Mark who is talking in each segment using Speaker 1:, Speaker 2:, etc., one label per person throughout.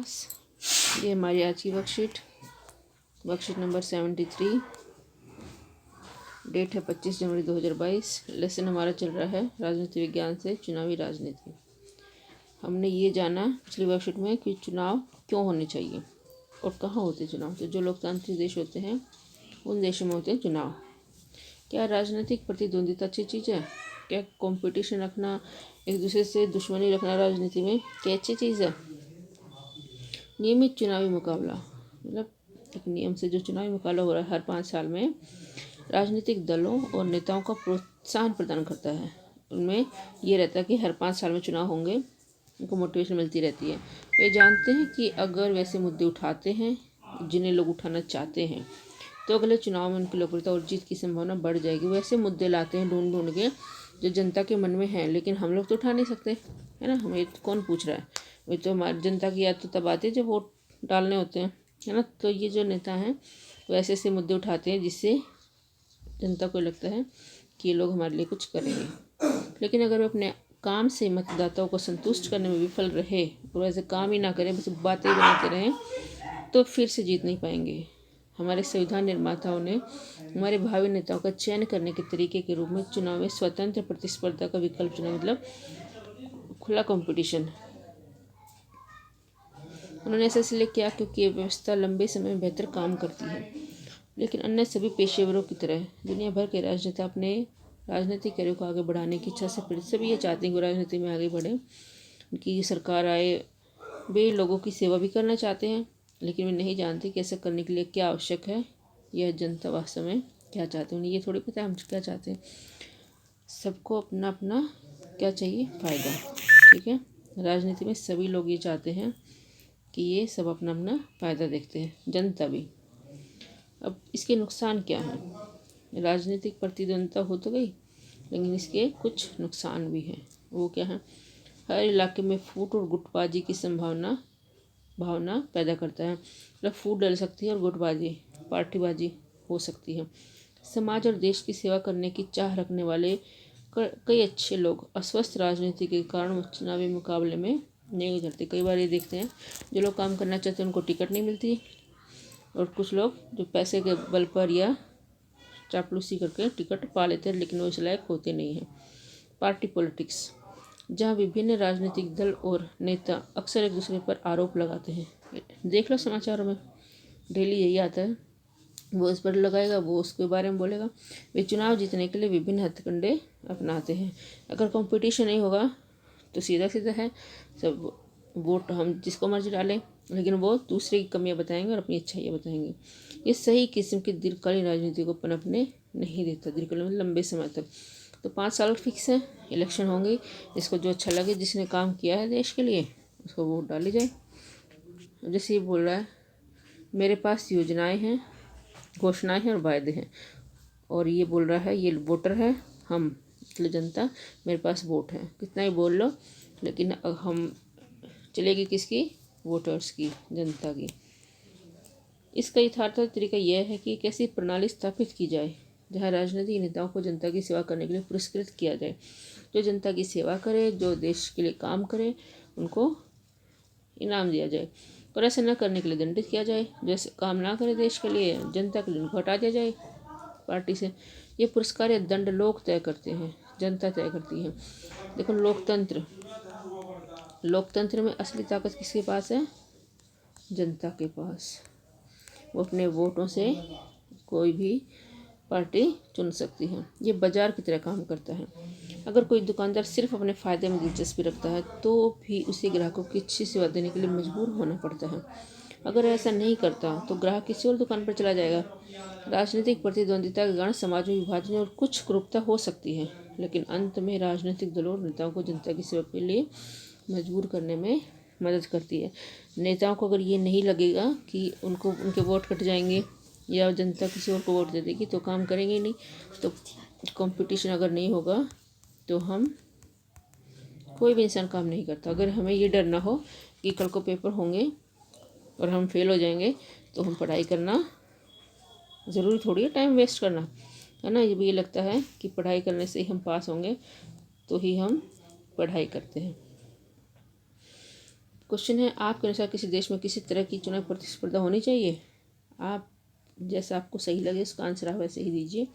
Speaker 1: Class. ये हमारी आज की वर्कशीट नंबर 73। डेट है 25 जनवरी 2022। लेसन हमारा चल रहा है राजनीति विज्ञान से चुनावी राजनीति। हमने ये जाना पिछली वर्कशीट में कि चुनाव क्यों होने चाहिए और कहाँ होते हैं चुनाव। तो जो लोकतांत्रिक देश होते हैं उन देशों में होते हैं चुनाव। क्या राजनीतिक प्रतिद्वंदिता अच्छी चीज़ है? क्या कंपटीशन रखना, एक दूसरे से दुश्मनी रखना राजनीति में क्या अच्छी चीज़ है? नियमित चुनावी मुकाबला मतलब एक नियम से जो चुनावी मुकाबला हो रहा है हर 5 साल में, राजनीतिक दलों और नेताओं का प्रोत्साहन प्रदान करता है। उनमें ये रहता है कि हर 5 साल में चुनाव होंगे, उनको मोटिवेशन मिलती रहती है। वे जानते हैं कि अगर वैसे मुद्दे उठाते हैं जिन्हें लोग उठाना चाहते हैं तो अगले चुनाव में उनकी लोकप्रियता और जीत की संभावना बढ़ जाएगी। वैसे मुद्दे लाते हैं ढूंढ के जो जनता के मन में है, लेकिन हम लोग तो उठा नहीं सकते, है ना। हमें कौन पूछ रहा है? वही तो हमारी जनता की याद तो तब आती है जब वोट डालने होते हैं, है ना। तो ये जो नेता हैं वो ऐसे ऐसे मुद्दे उठाते हैं जिससे जनता को लगता है कि ये लोग हमारे लिए कुछ करेंगे। लेकिन अगर वे अपने काम से मतदाताओं को संतुष्ट करने में विफल रहे और ऐसे काम ही ना करें, बस बातें ही बनाते रहें, तो फिर से जीत नहीं पाएंगे। हमारे संविधान निर्माताओं ने हमारे भावी नेताओं का चयन करने के तरीके के रूप में चुनाव में स्वतंत्र प्रतिस्पर्धा का विकल्प चुना, मतलब खुला कंपटीशन। उन्होंने ऐसा इसलिए किया क्योंकि ये व्यवस्था लंबे समय में बेहतर काम करती है। लेकिन अन्य सभी पेशेवरों की तरह दुनिया भर के राजनेता अपने राजनीतिक करियर को आगे बढ़ाने की इच्छा से प्रेरित सभी ये चाहते हैं कि राजनीति में आगे बढ़े, उनकी सरकार आए। वे लोगों की सेवा भी करना चाहते हैं, लेकिन वे नहीं जानते कि ऐसा करने के लिए क्या आवश्यक है। यह जनता वास्तव में क्या चाहते हैं उन्हें ये थोड़ी पता है हम क्या चाहते हैं। सबको अपना अपना क्या चाहिए? फ़ायदा। ठीक है, राजनीति में सभी लोग ये चाहते हैं कि ये सब अपना अपना फ़ायदा देखते हैं, जनता भी। अब इसके नुकसान क्या हैं? राजनीतिक प्रतिद्वंदिता हो तो गई, लेकिन इसके कुछ नुकसान भी हैं। वो क्या है? हर इलाके में फूट और गुटबाजी की भावना पैदा करता है। मतलब फूट डल सकती है और गुटबाजी, पार्टीबाजी हो सकती है। समाज और देश की सेवा करने की चाह रखने वाले कई अच्छे लोग अस्वस्थ राजनीति के कारण चुनावी मुकाबले में नहीं उतरते। कई बार ये देखते हैं जो लोग काम करना चाहते हैं उनको टिकट नहीं मिलती, और कुछ लोग जो पैसे के बल पर या चापलूसी करके टिकट पा लेते हैं, लेकिन वो इस लायक होते नहीं हैं। पार्टी पॉलिटिक्स, जहाँ विभिन्न राजनीतिक दल और नेता अक्सर एक दूसरे पर आरोप लगाते हैं। देख लो समाचारों में डेली यही आता है, वो इस पर लगाएगा, वो उसके बारे में बोलेगा। वे चुनाव जीतने के लिए विभिन्न हथकंडे अपनाते हैं। अगर कंपटीशन नहीं होगा तो सीधा सीधा है, सब वोट हम जिसको मर्जी डालें, लेकिन वो दूसरे की कमियां बताएंगे और अपनी अच्छाइयाँ बताएंगे। ये सही किस्म की दीर्घकालीन राजनीति को पनपने नहीं देता, दीर्घकालीन मतलब लंबे समय तक। तो 5 साल फिक्स है, इलेक्शन होंगे, जिसको जो अच्छा लगे, जिसने काम किया है देश के लिए, उसको वोट डाली जाए। जैसे ये बोल रहा है मेरे पास योजनाएं हैं, घोषणाएं हैं और वायदे हैं, और ये बोल रहा है ये वोटर है हम, मतलब जनता, मेरे पास वोट है, कितना ही बोल लो, लेकिन हम चलेगी किसकी? वोटर्स की, जनता की। इसका यथार्थ तरीका यह है कि एक ऐसी प्रणाली स्थापित की जाए जहाँ राजनीतिक नेताओं को जनता की सेवा करने के लिए पुरस्कृत किया जाए। जो जनता की सेवा करे, जो देश के लिए काम करे, उनको इनाम दिया जाए, और ऐसा न करने के लिए दंडित किया जाए। जैसे काम ना करे देश के लिए, जनता के लिए, उनको हटा दिया जाए पार्टी से। ये पुरस्कार या दंड लोग तय करते हैं, जनता तय करती है। देखो लोकतंत्र में असली ताकत किसके पास है? जनता के पास। वो अपने वोटों से कोई भी पार्टी चुन सकती है। ये बाजार की तरह काम करता है। अगर कोई दुकानदार सिर्फ अपने फ़ायदे में दिलचस्पी रखता है तो भी उसे ग्राहकों की अच्छी सेवा देने के लिए मजबूर होना पड़ता है। अगर ऐसा नहीं करता तो ग्राहक किसी और दुकान पर चला जाएगा। राजनीतिक प्रतिद्वंदिता के कारण समाज में विभाजन और कुछ कुरूपता हो सकती है, लेकिन अंत में राजनीतिक दलों और नेताओं को जनता की सेवा के लिए मजबूर करने में मदद करती है। नेताओं को अगर ये नहीं लगेगा कि उनको उनके वोट कट जाएंगे या जनता किसी और को वोट दे देगी तो काम करेंगे ही नहीं। तो कंपटीशन अगर नहीं होगा तो हम कोई भी इंसान काम नहीं करता। अगर हमें ये डर ना हो कि कल को पेपर होंगे और हम फेल हो जाएंगे तो हम पढ़ाई करना ज़रूरी थोड़ी है, टाइम वेस्ट करना, है ना। ये भी ये लगता है कि पढ़ाई करने से ही हम पास होंगे, तो ही हम पढ़ाई करते हैं। क्वेश्चन है, आपके अनुसार किसी देश में किसी तरह की चुनाव प्रतिस्पर्धा होनी चाहिए? आप जैसा आपको सही लगे उसका आंसर आप वैसे ही दीजिए।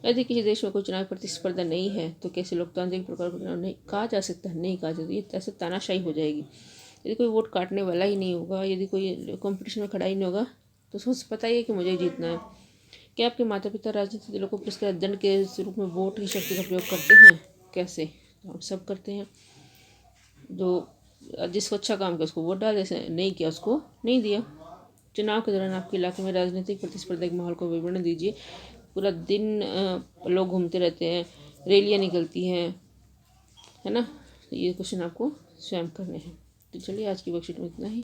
Speaker 1: यदि किसी देश में कोई चुनाव प्रतिस्पर्धा नहीं है तो कैसे लोकतांत्रिक प्रकार का चुनाव नहीं कहा जा सकता? नहीं कहा जा सकता, ये ऐसे तानाशाही हो जाएगी। यदि कोई वोट काटने वाला ही नहीं होगा, यदि कोई कंपटीशन में खड़ा ही नहीं होगा, तो सोच पता ही है कि मुझे ही जीतना है। क्या आपके माता पिता राजनीतिक दलों को पुरस्कार दंड के रूप में वोट की शक्ति का प्रयोग करते हैं? कैसे? तो हम सब करते हैं। जो जिसको अच्छा काम किया उसको वोट डाल, जैसे नहीं किया उसको नहीं दिया। चुनाव के दौरान आपके इलाके में राजनीतिक प्रतिस्पर्धा के माहौल को विवरण दीजिए। पूरा दिन लोग घूमते रहते हैं, रैलियाँ निकलती हैं, है ना। तो ये क्वेश्चन आपको स्वयं करने हैं। तो चलिए आज की वर्कशीट में इतना ही।